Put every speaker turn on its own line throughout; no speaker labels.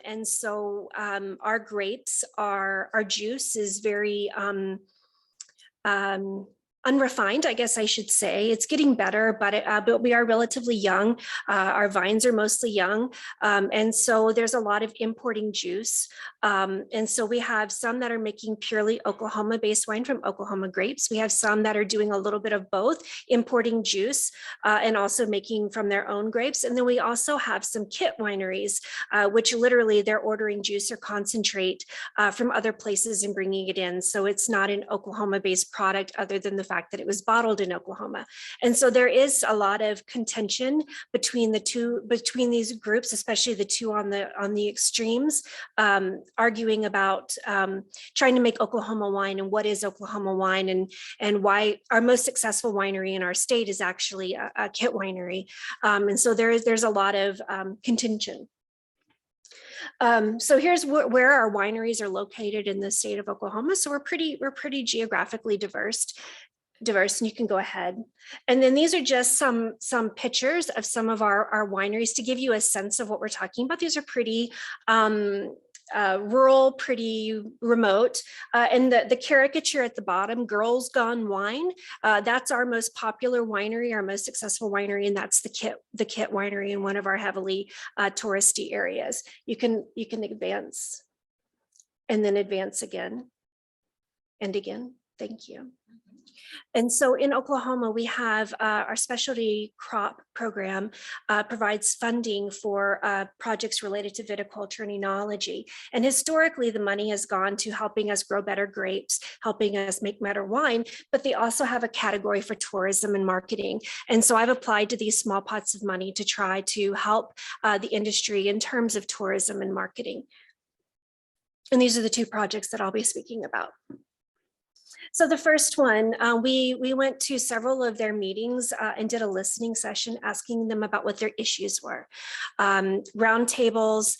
And so our grapes our juice is very unrefined, I guess I should say. It's getting better, but we are relatively young. Our vines are mostly young. And so there's a lot of importing juice. And so we have some that are making purely Oklahoma-based wine from Oklahoma grapes. We have some that are doing a little bit of both, importing juice and also making from their own grapes. And then we also have some kit wineries, which literally they're ordering juice or concentrate from other places and bringing it in. So it's not an Oklahoma-based product other than the fact that it was bottled in Oklahoma. And so there is a lot of contention between these groups, especially the two on the extremes, arguing about trying to make Oklahoma wine and what is Oklahoma wine and why our most successful winery in our state is actually a kit winery. And so there's a lot of contention. So here's where our wineries are located in the state of Oklahoma. So we're pretty geographically diverse, and you can go ahead. And then these are just some pictures of some of our wineries to give you a sense of what we're talking about. These are pretty rural, pretty remote. And the caricature at the bottom, Girls Gone Wine, that's our most popular winery, our most successful winery, and that's the Kit winery in one of our heavily touristy areas. You can advance and then advance again and again. Thank you. And so in Oklahoma, we have our specialty crop program provides funding for projects related to viticulture and enology. And historically, the money has gone to helping us grow better grapes, helping us make better wine, but they also have a category for tourism and marketing. And so I've applied to these small pots of money to try to help the industry in terms of tourism and marketing. And these are the two projects that I'll be speaking about. So the first one, we went to several of their meetings and did a listening session asking them about what their issues were. Roundtables,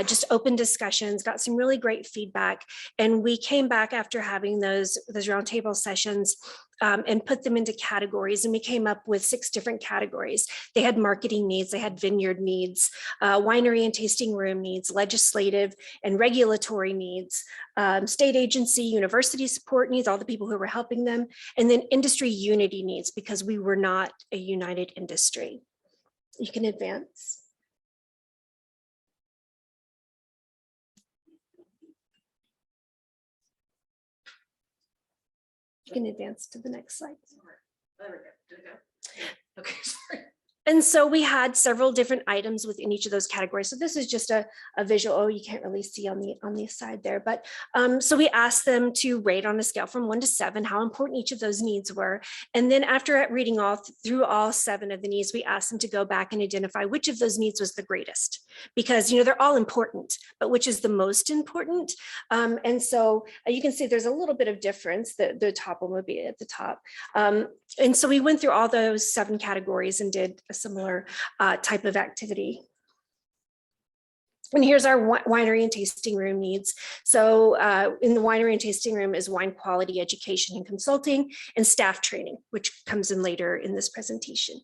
just open discussions, got some really great feedback. And we came back after having those roundtable sessions and put them into categories. And we came up with 6 different categories. They had marketing needs, they had vineyard needs, winery and tasting room needs, legislative and regulatory needs, state agency, university support needs, all the people who were helping them, and then industry unity needs, because we were not a united industry. You can advance. You can advance to the next slide. There we go. Did it go? Okay, sorry. And so we had several different items within each of those categories. So this is just a visual. Oh, you can't really see on the side there. But so we asked them to rate on a scale from 1 to 7 how important each of those needs were. And then after reading through all 7 of the needs, we asked them to go back and identify which of those needs was the greatest. Because they're all important, but which is the most important? And so you can see there's a little bit of difference. The top one would be at the top. And so we went through all those 7 categories and did a similar type of activity. And here's our winery and tasting room needs. So in the winery and tasting room is wine quality education and consulting and staff training, which comes in later in this presentation.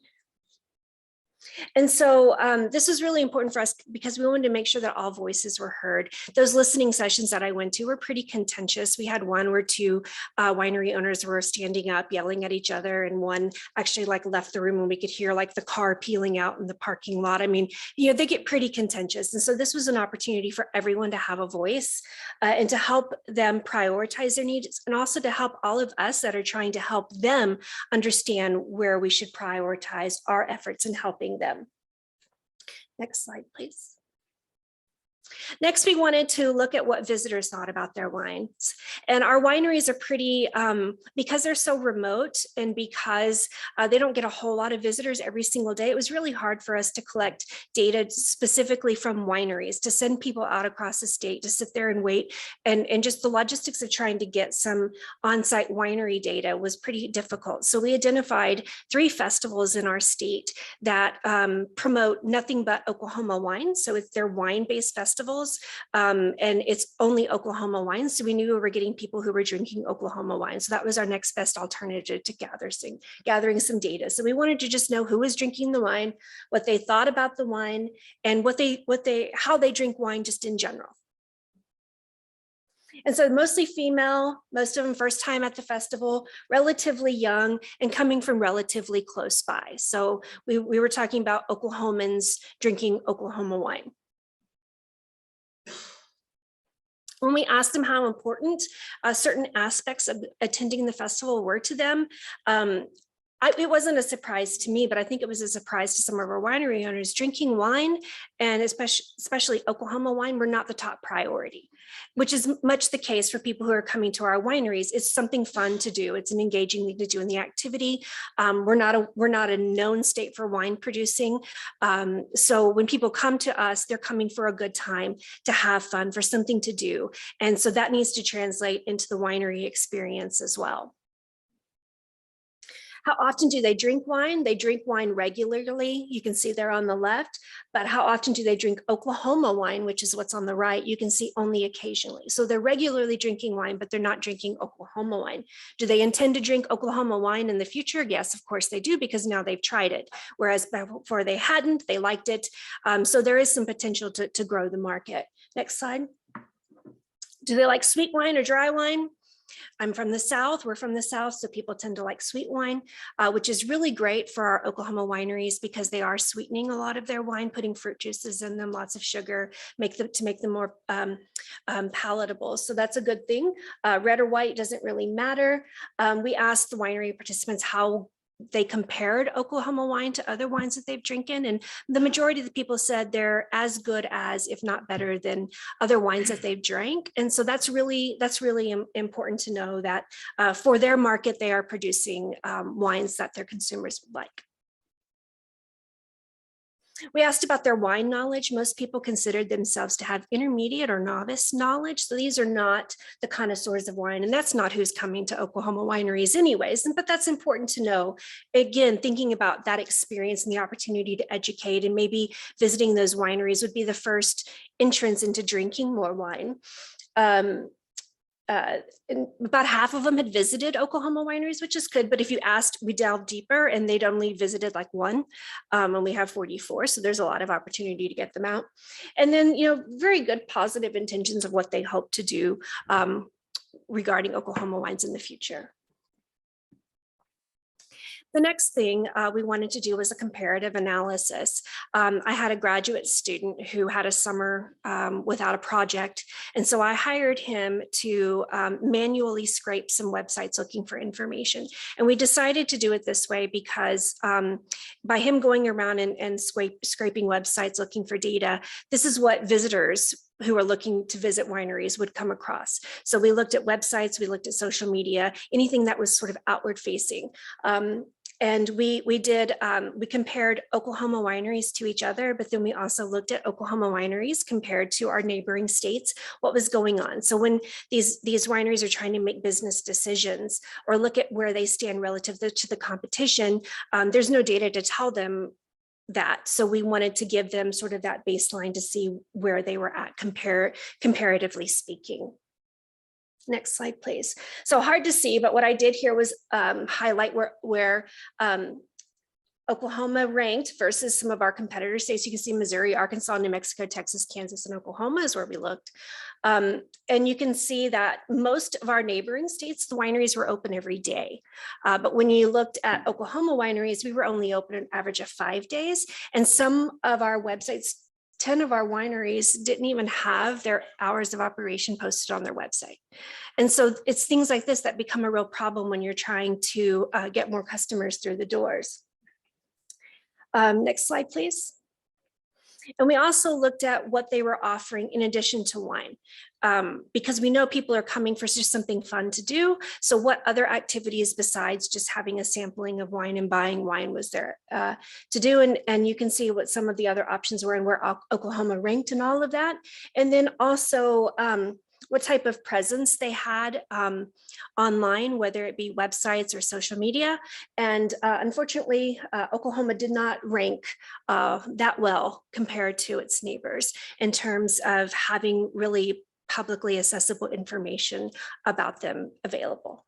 And so this was really important for us because we wanted to make sure that all voices were heard. Those listening sessions that I went to were pretty contentious. We had one where 2 winery owners were standing up, yelling at each other, and one actually left the room and we could hear the car peeling out in the parking lot. I mean, they get pretty contentious. And so this was an opportunity for everyone to have a voice and to help them prioritize their needs, and also to help all of us that are trying to help them understand where we should prioritize our efforts in helping them. Next slide, please. Next, we wanted to look at what visitors thought about their wines. And our wineries are pretty, because they're so remote and because they don't get a whole lot of visitors every single day, it was really hard for us to collect data specifically from wineries, to send people out across the state to sit there and wait. And just the logistics of trying to get some on-site winery data was pretty difficult. So we identified 3 festivals in our state that promote nothing but Oklahoma wine. So they're wine-based festivals festivals, and it's only Oklahoma wine. So we knew we were getting people who were drinking Oklahoma wine. So that was our next best alternative to gathering some data. So we wanted to just know who was drinking the wine, what they thought about the wine, and how they drink wine just in general. And so mostly female, most of them first time at the festival, relatively young, and coming from relatively close by. So we were talking about Oklahomans drinking Oklahoma wine. When we asked them how important certain aspects of attending the festival were to them, it wasn't a surprise to me, but I think it was a surprise to some of our winery owners. Drinking wine, and especially Oklahoma wine, were not the top priority, which is much the case for people who are coming to our wineries. It's something fun to do. It's an engaging thing to do in the activity. We're not a known state for wine producing. So when people come to us, they're coming for a good time, to have fun, for something to do. And so that needs to translate into the winery experience as well. How often do they drink wine? They drink wine regularly. You can see there on the left, but how often do they drink Oklahoma wine, which is what's on the right? You can see only occasionally. So they're regularly drinking wine, but they're not drinking Oklahoma wine. Do they intend to drink Oklahoma wine in the future? Yes, of course they do, because now they've tried it. Whereas before they hadn't, they liked it. So there is some potential to grow the market. Next slide. Do they like sweet wine or dry wine? I'm from the South, we're from the South, so people tend to like sweet wine, which is really great for our Oklahoma wineries, because they are sweetening a lot of their wine, putting fruit juices in them, lots of sugar, to make them more palatable. So that's a good thing. Red or white doesn't really matter. We asked the winery participants how they compared Oklahoma wine to other wines that they've drinking, and the majority of the people said they're as good as, if not better than, other wines that they've drank. And so that's really important to know that for their market, they are producing wines that their consumers would like. We asked about their wine knowledge. Most people considered themselves to have intermediate or novice knowledge. So these are not the connoisseurs of wine, and that's not who's coming to Oklahoma wineries anyways. But that's important to know. Again, thinking about that experience and the opportunity to educate, and maybe visiting those wineries would be the first entrance into drinking more wine. And about half of them had visited Oklahoma wineries, which is good. But if you asked, we delved deeper, and they'd only visited like one, and we have 44. So there's a lot of opportunity to get them out. And then, very good positive intentions of what they hope to do regarding Oklahoma wines in the future. The next thing we wanted to do was a comparative analysis. I had a graduate student who had a summer without a project. And so I hired him to manually scrape some websites looking for information. And we decided to do it this way because by him going around and scraping websites looking for data, this is what visitors who are looking to visit wineries would come across. So we looked at websites, we looked at social media, anything that was sort of outward facing. And we compared Oklahoma wineries to each other, but then we also looked at Oklahoma wineries compared to our neighboring states, what was going on. So when these wineries are trying to make business decisions or look at where they stand relative to the competition, there's no data to tell them that. So we wanted to give them sort of that baseline to see where they were at comparatively speaking. Next slide, please. So hard to see, but what I did here was highlight where Oklahoma ranked versus some of our competitor states. You can see Missouri, Arkansas, New Mexico, Texas, Kansas, and Oklahoma is where we looked. And you can see that most of our neighboring states, the wineries were open every day. But when you looked at Oklahoma wineries, we were only open an average of 5 days. And some of our websites, 10 of our wineries didn't even have their hours of operation posted on their website. And so it's things like this that become a real problem when you're trying to get more customers through the doors. Next slide, please. And we also looked at what they were offering in addition to wine, because we know people are coming for just something fun to do. So what other activities besides just having a sampling of wine and buying wine was there to do? And you can see what some of the other options were and where Oklahoma ranked and all of that. And then also what type of presence they had online, whether it be websites or social media. And unfortunately, Oklahoma did not rank that well compared to its neighbors in terms of having really publicly accessible information about them available.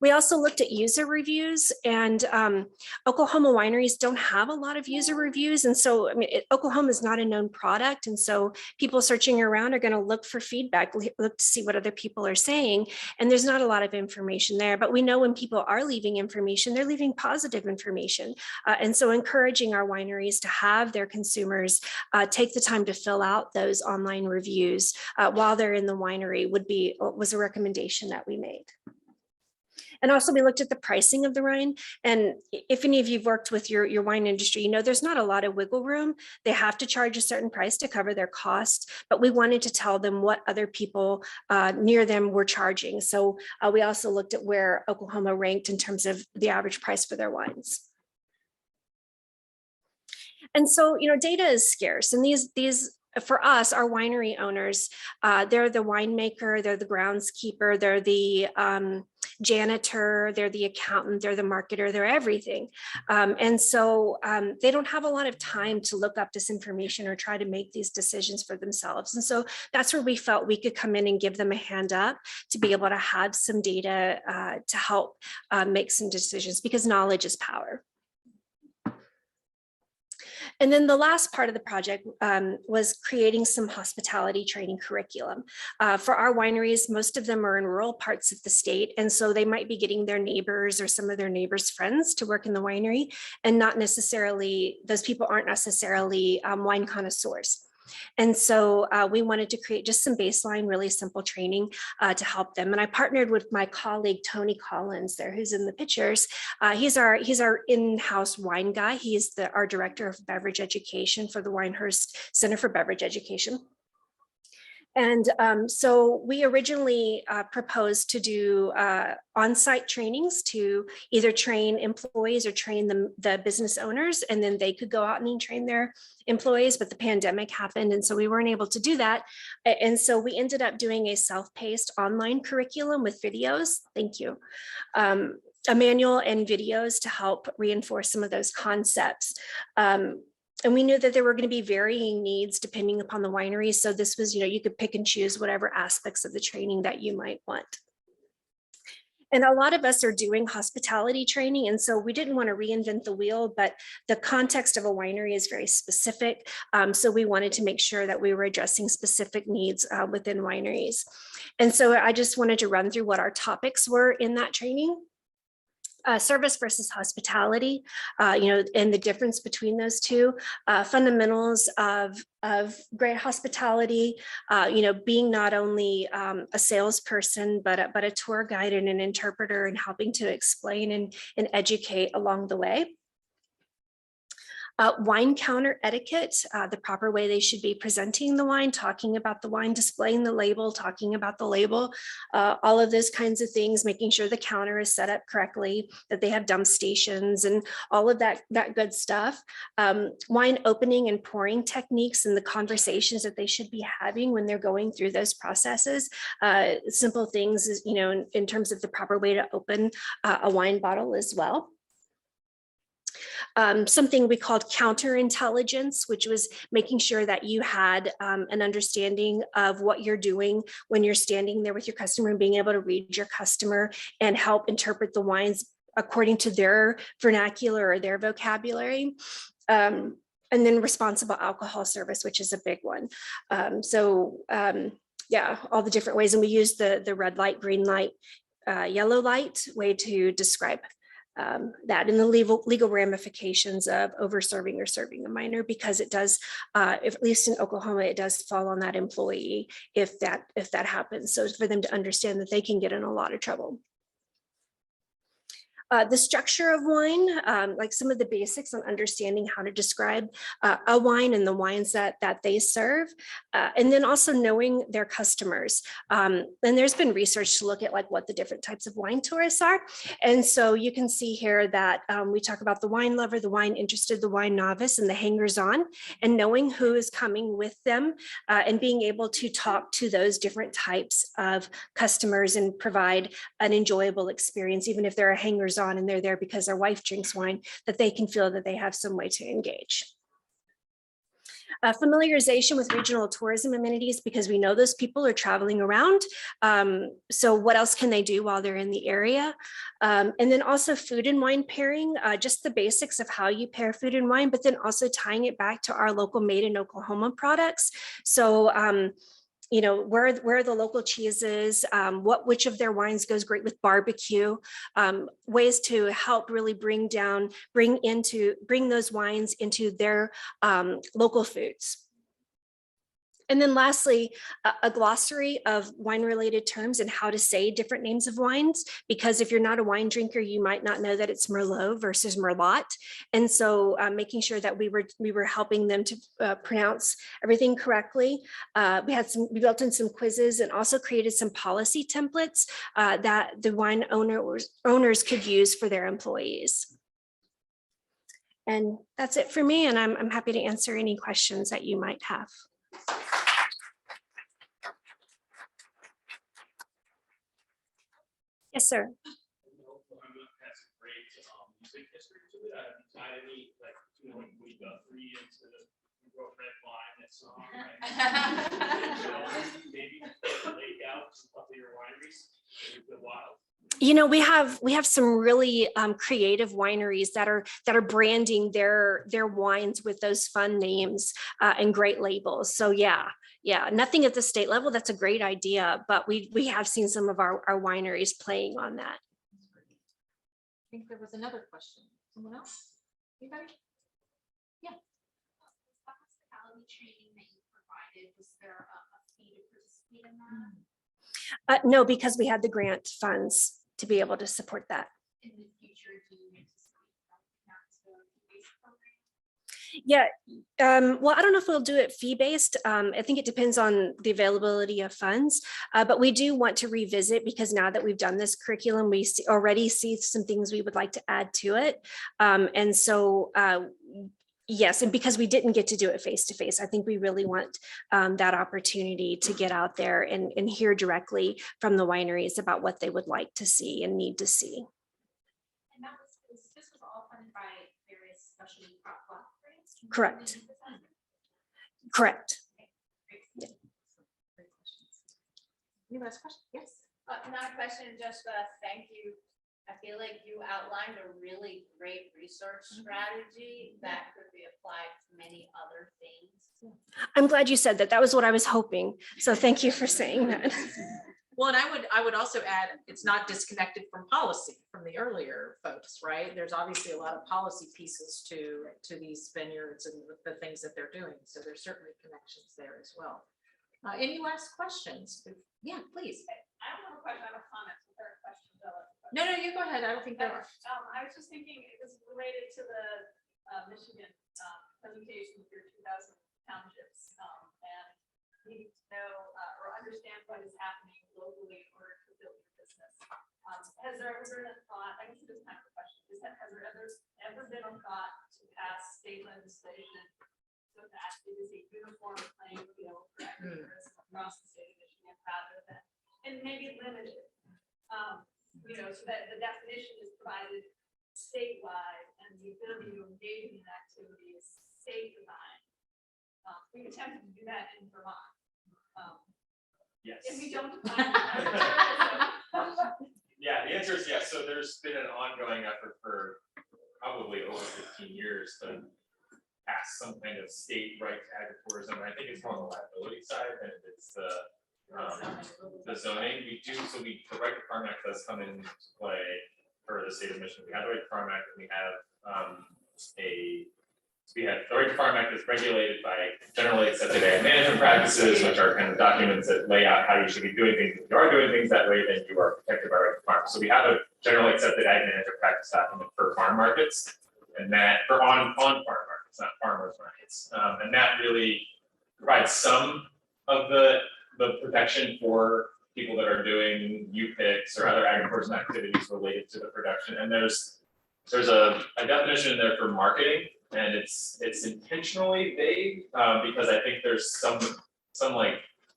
We also looked at user reviews, and Oklahoma wineries don't have a lot of user reviews. And so, I mean, Oklahoma is not a known product. And so people searching around are going to look for feedback, look to see what other people are saying. And there's not a lot of information there, but we know when people are leaving information, they're leaving positive information. And so encouraging our wineries to have their consumers take the time to fill out those online reviews while they're in the winery was a recommendation that we made. And also we looked at the pricing of the wine. And if any of you've worked with your wine industry, you know, there's not a lot of wiggle room. They have to charge a certain price to cover their costs, but we wanted to tell them what other people near them were charging. So we also looked at where Oklahoma ranked in terms of the average price for their wines. And so, you know, data is scarce, and these for us, our winery owners, they're the winemaker, they're the groundskeeper, they're the janitor, they're the accountant, they're the marketer, they're everything. And so they don't have a lot of time to look up this information or try to make these decisions for themselves. And so that's where we felt we could come in and give them a hand up to be able to have some data to help make some decisions, because knowledge is power. And then the last part of the project was creating some hospitality training curriculum. For our wineries, most of them are in rural parts of the state. And so they might be getting their neighbors or some of their neighbors' friends to work in the winery, and not necessarily, those people aren't necessarily wine connoisseurs. And so we wanted to create just some baseline, really simple training to help them. And I partnered with my colleague, Tony Collins there, who's in the pictures. He's our in-house wine guy. He's our director of beverage education for the Winehurst Center for Beverage Education. And so we originally proposed to do on-site trainings to either train employees or train the business owners, and then they could go out and train their employees, but the pandemic happened, and so we weren't able to do that. And so we ended up doing a self-paced online curriculum with videos. Thank you. A manual and videos to help reinforce some of those concepts. And we knew that there were going to be varying needs depending upon the winery. So this was, you know, you could pick and choose whatever aspects of the training that you might want. And a lot of us are doing hospitality training. And so we didn't want to reinvent the wheel, but the context of a winery is very specific. So we wanted to make sure that we were addressing specific needs within wineries. And so I just wanted to run through what our topics were in that training. Service versus hospitality, you know, and the difference between those two, fundamentals of great hospitality, you know, being not only a salesperson, but a tour guide and an interpreter, and helping to explain and educate along the way. Wine counter etiquette, the proper way they should be presenting the wine, talking about the wine, displaying the label, talking about the label, all of those kinds of things, making sure the counter is set up correctly, that they have dump stations and all of that good stuff. Wine opening and pouring techniques and the conversations that they should be having when they're going through those processes. Simple things, you know, in terms of the proper way to open a wine bottle as well. Something we called counterintelligence, which was making sure that you had an understanding of what you're doing when you're standing there with your customer, and being able to read your customer and help interpret the wines according to their vernacular or their vocabulary. And then responsible alcohol service, which is a big one. Yeah, all the different ways. And we use the red light, green light, yellow light way to describe that, and the legal ramifications of over-serving or serving a minor, because it does, at least in Oklahoma, it does fall on that employee if that happens. So for them to understand that they can get in a lot of trouble. The structure of wine, like some of the basics on understanding how to describe a wine and the wines that they serve, and then also knowing their customers. And there's been research to look at like what the different types of wine tourists are. And so you can see here that we talk about the wine lover, the wine interested, the wine novice, and the hangers on, and knowing who is coming with them and being able to talk to those different types of customers and provide an enjoyable experience, even if they're a hangers on and they're there because their wife drinks wine, that they can feel that they have some way to engage. Familiarization with regional tourism amenities, because we know those people are traveling around. So what else can they do while they're in the area? And then also food and wine pairing, just the basics of how you pair food and wine, but then also tying it back to our local made in Oklahoma products. So you know, where are the local cheeses, which of their wines goes great with barbecue, ways to help really bring those wines into their local foods. And then lastly, a glossary of wine related terms and how to say different names of wines, because if you're not a wine drinker, you might not know that it's Merlot versus Merlot. And so making sure that we were helping them to pronounce everything correctly. We built in some quizzes and also created some policy templates that the wine owners could use for their employees. And that's it for me. And I'm happy to answer any questions that you might have. Yes, sir.
That's great music history to it. Tied any, like, you know, when we got free into the red wine and song, right? Maybe lay out some of your wineries in the wild.
You know, we have some really creative wineries that are branding their wines with those fun names and great labels. So yeah, nothing at the state level. That's a great idea, but we have seen some of our wineries playing on that.
I think there was another question. Someone else? Anybody? Yeah.
Hospitality training that you provided, was there a fee to participate in that?
No, because we had the grant funds to be able to support that.
In the future, do you anticipate that to a fee-based program?
Yeah, well, I don't know if we'll do it fee-based. I think it depends on the availability of funds, but we do want to revisit, because now that we've done this curriculum, we already see some things we would like to add to it. And so yes, and because we didn't get to do it face-to-face, I think we really want that opportunity to get out there and hear directly from the wineries about what they would like to see and need to see.
And this was all funded by various specialty crop block grants?
Correct. Correct.
Yeah. Any last question? Yes.
Not a question, just thank you. I feel like you outlined a really great research strategy that could be applied to many other things.
I'm glad you said that. That was what I was hoping. So thank you for saying that.
Well, and I would also add, it's not disconnected from policy from the earlier folks, right? There's obviously a lot of policy pieces to these vineyards and the things that they're doing. So there's certainly connections there as well. Any last questions? Yeah, please.
I don't have a question, I have a comment. The third question.
No, you go ahead. I don't think that.
I was just thinking it was related to the Michigan presentation with your 2000 townships and needing to know or understand what is happening locally in order to build your business. Has there ever been a thought, I guess it is kind of a question, has there ever been a thought to pass state legislation so that it is a uniform playing field for agriculture across the state of Michigan rather than, and maybe limited? You know, so that the definition is provided statewide and the ability to engage in activity is state designed. We attempted to do that in Vermont.
Yes.
If we don't define
Yeah, the answer is yes. So there's been an ongoing effort for probably over 15 years to pass some kind of state right to agritourism. And I think it's more on the liability side than it's the zoning. The right to farm act does come into play for the state of Michigan. We have the right to farm act, and we have a we have the Right to Farm Act is regulated by generally accepted ag management practices, which are kind of documents that lay out how you should be doing things. If you are doing things that way, then you are protected by right to farm. So we have a generally accepted ag management practice document for farm markets, and that for on farm markets, not farmers markets, and that really provides some of the protection for people that are doing U-picks or other agricultural activities related to the production. And there's a definition in there for marketing, and it's intentionally vague because I think there's some like,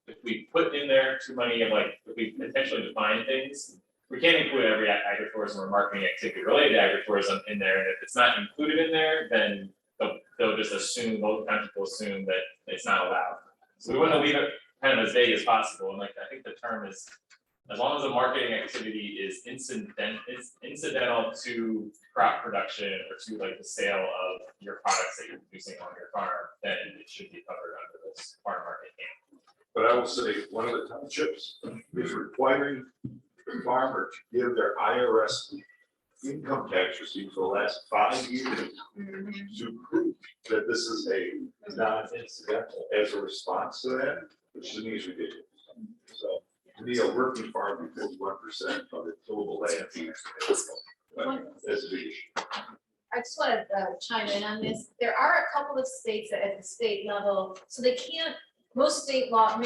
if we put in there too many of like, if we intentionally define things, we can't include every agritourism or marketing activity related to agritourism in there. And if it's not included in there, then they'll just assume, both countries will assume that it's not allowed. So we want to leave it kind of as vague as possible. And like, I think the term is, as long as the marketing activity is incidental to crop production or to like the sale of your products that you're producing on your farm, then it should be covered under this farm market ban.
But I will say, one of the townships is requiring the farmer to give their IRS income tax receipt for the last 5 years to prove that this is a non-incidental as a response to that, which to me is ridiculous. So, to me, a working farm be 41% of the tillable land use. That's a big issue.
I just want to chime in on this. There are a couple of states that at the state level, so they can't, most state law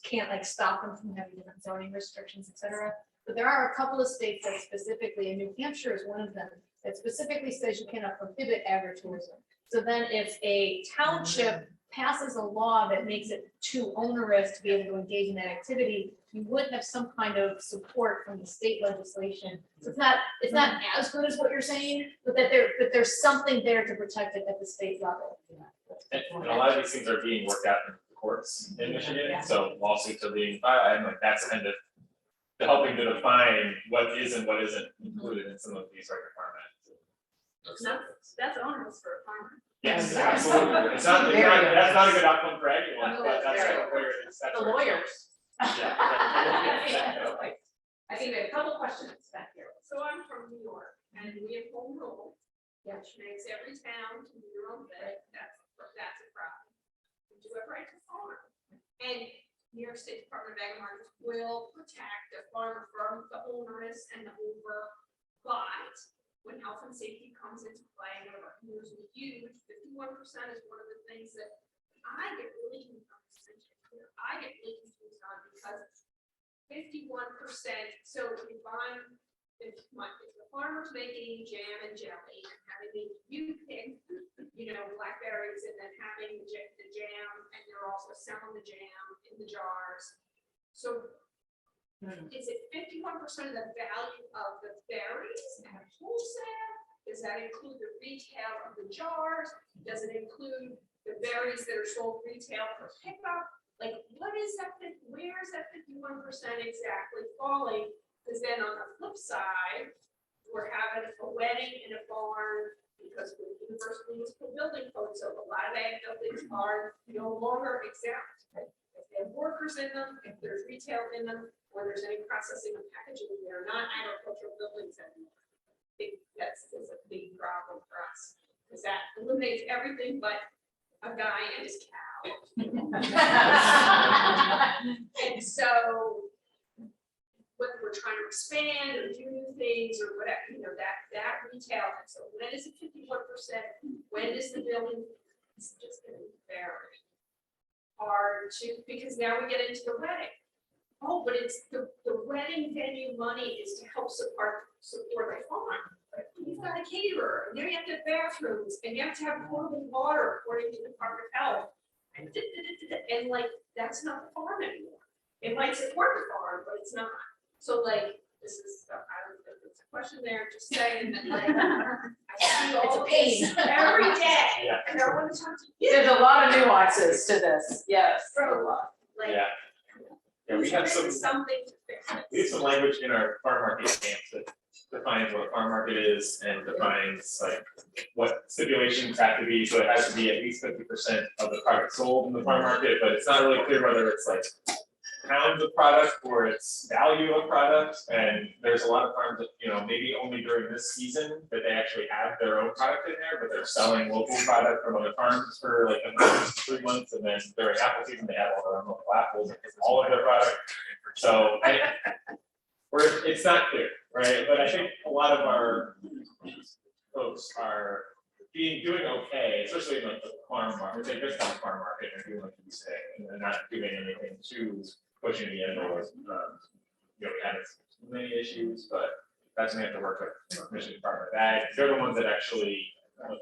can't like stop them from having different zoning restrictions, et cetera. But there are a couple of states that specifically, and New Hampshire is one of them, that specifically says you cannot prohibit agritourism. So then if a township passes a law that makes it too onerous to be able to engage in that activity, you would have some kind of support from the state legislation. So it's not as good as what you're saying, but there's something there to protect it at the state level.
And a lot of these things are being worked out in the courts in Michigan, so lawsuits are being filed, and like that's kind of helping to define what is and what isn't included in some of these requirements.
That's onerous for a farmer.
Yes, absolutely. That's not a good outcome for anyone, but that's kind of where it is. That's
The
where it's
lawyers.
Yeah.
I think we have a couple questions back here.
So I'm from New York, and we have home rule, which makes every town to do your own thing. That's a problem. You do have right to farm. And New York State Department of Agriculture will protect the farmer from the onerous and the over. But when health and safety comes into play, and there's a huge 51% is one of the things that I get really confused on because 51%. So if the farmer's making jam and jelly and having you pick, blackberries and then having the jam, and you're also selling the jam in the jars. So is it 51% of the value of the berries at wholesale? Does that include the retail of the jars? Does it include the berries that are sold retail for pickup? Like, what is that? Where is that 51% exactly falling? Because then on the flip side, we're having a wedding in a barn because the university needs for building code. So a lot of ag buildings are no longer exempt. If they have workers in them, if there's retail in them, or there's any processing or packaging, they're not agricultural buildings anymore. That's a big problem for us, because that eliminates everything but a guy and his cow. And so whether we're trying to expand or do new things or whatever, that retail. And so when is it 51%? When is the building? It's just going to be very hard because now we get into the wedding. Oh, but it's the wedding venue money is to help support the farm. You've got a caterer, and there you have to have bathrooms, and you have to have potable water according to the Department of Health. And like, that's not the farm anymore. It might support the farm, but it's not. So like, this is, I don't know if it's a question there, just saying that like, I see all of this every day, and I want to talk to you.
There's a lot of nuances to this, yes.
Like,
Yeah, we have
something to fix it.
We have some language in our farm market stamps that defines what a farm market is and defines like what stipulations have to be, so it has to be at least 50% of the product sold in the farm market, but it's not really clear whether it's like pounds of product or its value of product. And there's a lot of farms that, you know, maybe only during this season that they actually have their own product in there, but they're selling local product from other farms for like a month, 3 months, and then during apple season, they have all their own local apples and all of their product. So it's not clear, right? But I think a lot of our folks are doing okay, especially in like the farm market, they just on the farm market, they're doing like you say, and they're not doing anything too pushing the envelope. You know, we haven't too many issues, but that's when we have to work with Michigan Department of Ag. They're the ones that actually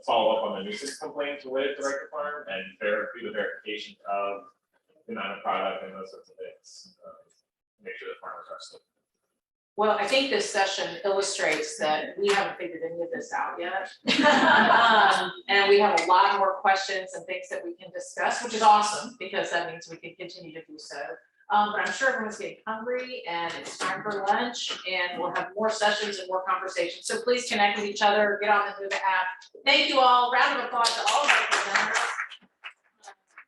follow up on the nuisance complaints related to right to farm and do the verification of the amount of product and those sorts of things. Make sure the farmers are still.
Well, I think this session illustrates that we haven't figured any of this out yet. And we have a lot more questions and things that we can discuss, which is awesome, because that means we can continue to do so. But I'm sure everyone's getting hungry and it's time for lunch, and we'll have more sessions and more conversations. So please connect with each other, get on the Move app. Thank you all. Round of applause to all of our presenters.